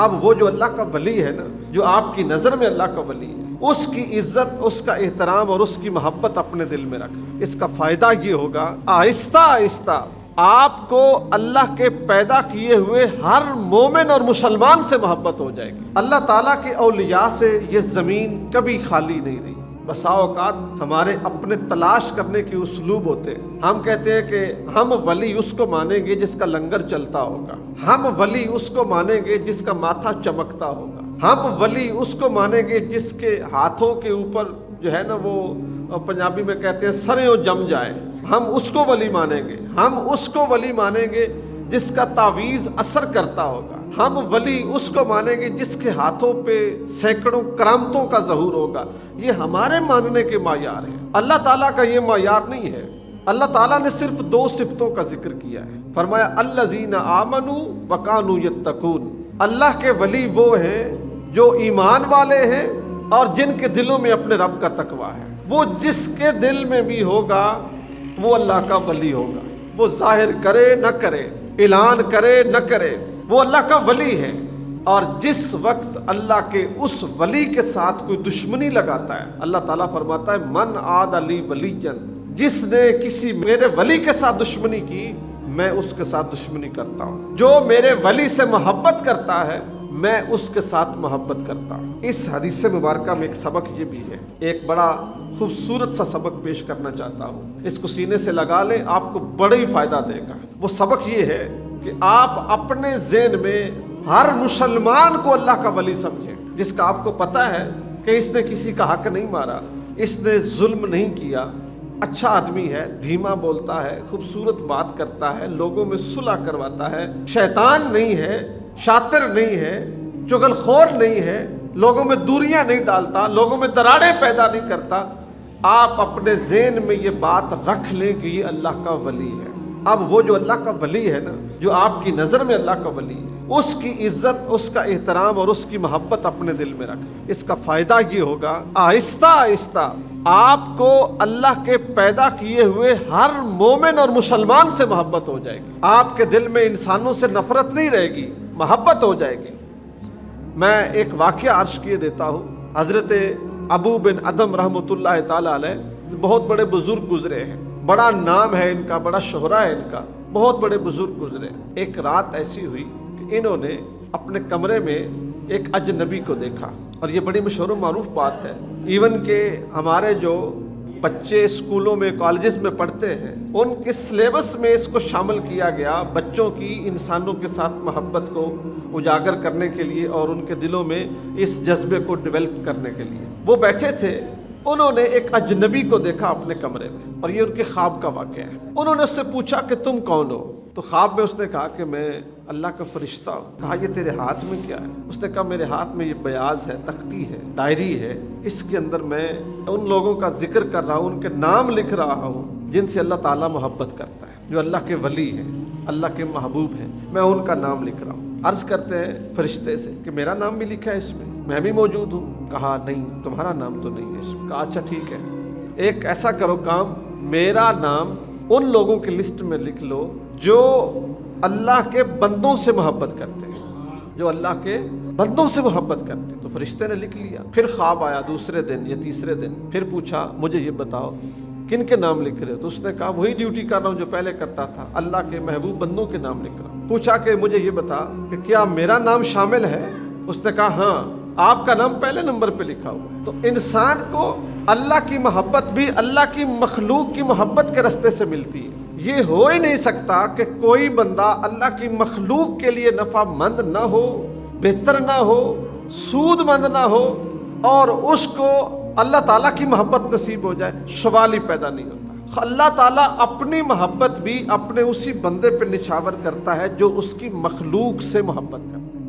اب وہ جو اللہ کا ولی ہے نا، جو آپ کی نظر میں اللہ کا ولی ہے، اس کی عزت، اس کا احترام اور اس کی محبت اپنے دل میں رکھ۔ اس کا فائدہ یہ ہوگا آہستہ آہستہ آپ کو اللہ کے پیدا کیے ہوئے ہر مومن اور مسلمان سے محبت ہو جائے گی۔ اللہ تعالیٰ کے اولیاء سے یہ زمین کبھی خالی نہیں رہی۔ بسا اوقات ہمارے اپنے تلاش کرنے کے اسلوب ہوتے ہیں۔ ہم کہتے ہیں کہ ہم ولی اس کو مانیں گے جس کا لنگر چلتا ہوگا، ہم ولی اس کو مانیں گے جس کا ماتھا چمکتا ہوگا، ہم ولی اس کو مانیں گے جس کے ہاتھوں کے اوپر جو ہے نا وہ پنجابی میں کہتے ہیں سریوں جم جائے، ہم اس کو ولی مانیں گے، ہم اس کو ولی مانیں گے جس کا تعویذ اثر کرتا ہوگا، ہم ولی اس کو مانیں گے جس کے ہاتھوں پہ سینکڑوں کرامتوں کا ظہور ہوگا۔ یہ ہمارے ماننے کے معیار ہیں، اللہ تعالیٰ کا یہ معیار نہیں ہے۔ اللہ تعالیٰ نے صرف دو صفتوں کا ذکر کیا ہے، فرمایا الذین آمنوا وکانوا یتقون۔ اللہ کے ولی وہ ہیں جو ایمان والے ہیں اور جن کے دلوں میں اپنے رب کا تقویٰ ہے۔ وہ جس کے دل میں بھی ہوگا وہ اللہ کا ولی ہوگا، وہ ظاہر کرے نہ کرے، اعلان کرے نہ کرے، وہ اللہ کا ولی ہے۔ اور جس وقت اللہ کے اس ولی کے ساتھ کوئی دشمنی لگاتا ہے، اللہ تعالیٰ فرماتا ہے من عاد لی ولیًا، جس نے کسی میرے ولی کے ساتھ دشمنی کی میں اس کے ساتھ دشمنی کرتا ہوں، جو میرے ولی سے محبت کرتا ہے میں اس کے ساتھ محبت کرتا ہوں۔ اس حدیث مبارکہ میں ایک سبق یہ بھی ہے، ایک بڑا خوبصورت سا سبق پیش کرنا چاہتا ہوں، اس کو سینے سے لگا لیں، آپ کو بڑا ہی فائدہ دے گا۔ وہ سبق یہ ہے کہ آپ اپنے ذہن میں ہر مسلمان کو اللہ کا ولی سمجھیں، جس کا آپ کو پتہ ہے کہ اس نے کسی کا حق نہیں مارا، اس نے ظلم نہیں کیا، اچھا آدمی ہے، دھیما بولتا ہے، خوبصورت بات کرتا ہے، لوگوں میں صلح کرواتا ہے، شیطان نہیں ہے، شاطر نہیں ہے، چغل خور نہیں ہے، لوگوں میں دوریاں نہیں ڈالتا، لوگوں میں دراڑیں پیدا نہیں کرتا۔ آپ اپنے ذہن میں یہ بات رکھ لیں کہ یہ اللہ کا ولی ہے۔ اب وہ جو اللہ کا ولی ہے نا، جو آپ کی نظر میں اللہ کا ولی ہے، اس کی عزت، اس کا احترام اور اس کی محبت اپنے دل میں رکھ۔ اس کا فائدہ یہ ہوگا آہستہ آہستہ آپ کو اللہ کے پیدا کیے ہوئے ہر مومن اور مسلمان سے محبت ہو جائے گی۔ آپ کے دل میں انسانوں سے نفرت نہیں رہے گی، محبت ہو جائے گی۔ میں ایک واقعہ عرض کیے دیتا ہوں۔ حضرت ابو بن ادم رحمۃ اللہ تعالی علیہ بہت بڑے بزرگ گزرے ہیں، بڑا نام ہے ان کا، بڑا شہرہ ہے ان کا، بہت بڑے بزرگ گزرے۔ ایک رات ایسی ہوئی کہ انہوں نے اپنے کمرے میں ایک اجنبی کو دیکھا، اور یہ بڑی مشہور و معروف بات ہے، ایون کہ ہمارے جو بچے اسکولوں میں کالجز میں پڑھتے ہیں ان کے سلیبس میں اس کو شامل کیا گیا، بچوں کی انسانوں کے ساتھ محبت کو اجاگر کرنے کے لیے اور ان کے دلوں میں اس جذبے کو ڈیولپ کرنے کے لیے۔ وہ بیٹھے تھے، انہوں نے ایک اجنبی کو دیکھا اپنے کمرے میں، اور یہ ان کے خواب کا واقعہ ہے۔ انہوں نے اس سے پوچھا کہ تم کون ہو؟ تو خواب میں اس نے کہا کہ میں اللہ کا فرشتہ ہوں۔ کہا یہ تیرے ہاتھ میں کیا ہے؟ اس نے کہا میرے ہاتھ میں یہ بیاض ہے، تختی ہے، ڈائری ہے، اس کے اندر میں ان لوگوں کا ذکر کر رہا ہوں، ان کے نام لکھ رہا ہوں جن سے اللہ تعالیٰ محبت کرتا ہے، جو اللہ کے ولی ہیں، اللہ کے محبوب ہیں، میں ان کا نام لکھ رہا ہوں۔ عرض کرتے ہیں فرشتے سے کہ میرا نام بھی لکھا ہے اس میں بھی موجود ہوں؟ کہا نہیں، تمہارا نام تو نہیں ہے اس میں۔ کہا اچھا ٹھیک ہے، ایک ایسا کرو کام، میرا نام ان لوگوں کی لسٹ میں لکھ لو جو اللہ کے بندوں سے محبت کرتے ہیں، جو اللہ کے بندوں سے محبت کرتے ہیں۔ تو فرشتے نے لکھ لیا۔ پھر خواب آیا دوسرے دن یا تیسرے دن، پھر پوچھا مجھے یہ بتاؤ کن کے نام لکھ رہے ہو؟ تو اس نے کہا وہی ڈیوٹی کر رہا ہوں جو پہلے کرتا تھا، اللہ کے محبوب بندوں کے نام لکھ رہا ہوں۔ پوچھا کہ مجھے یہ بتا کہ کیا میرا نام شامل ہے؟ اس نے کہا ہاں، آپ کا نام پہلے نمبر پہ لکھا ہوا ہے۔ تو انسان کو اللہ کی محبت بھی اللہ کی مخلوق کی محبت کے راستے سے ملتی ہے۔ یہ ہو ہی نہیں سکتا کہ کوئی بندہ اللہ کی مخلوق کے لیے نفع مند نہ ہو، بہتر نہ ہو، سود مند نہ ہو، اور اس کو اللہ تعالیٰ کی محبت نصیب ہو جائے، سوال ہی پیدا نہیں ہوتا۔ اللہ تعالیٰ اپنی محبت بھی اپنے اسی بندے پہ نچھاور کرتا ہے جو اس کی مخلوق سے محبت کرتا ہے۔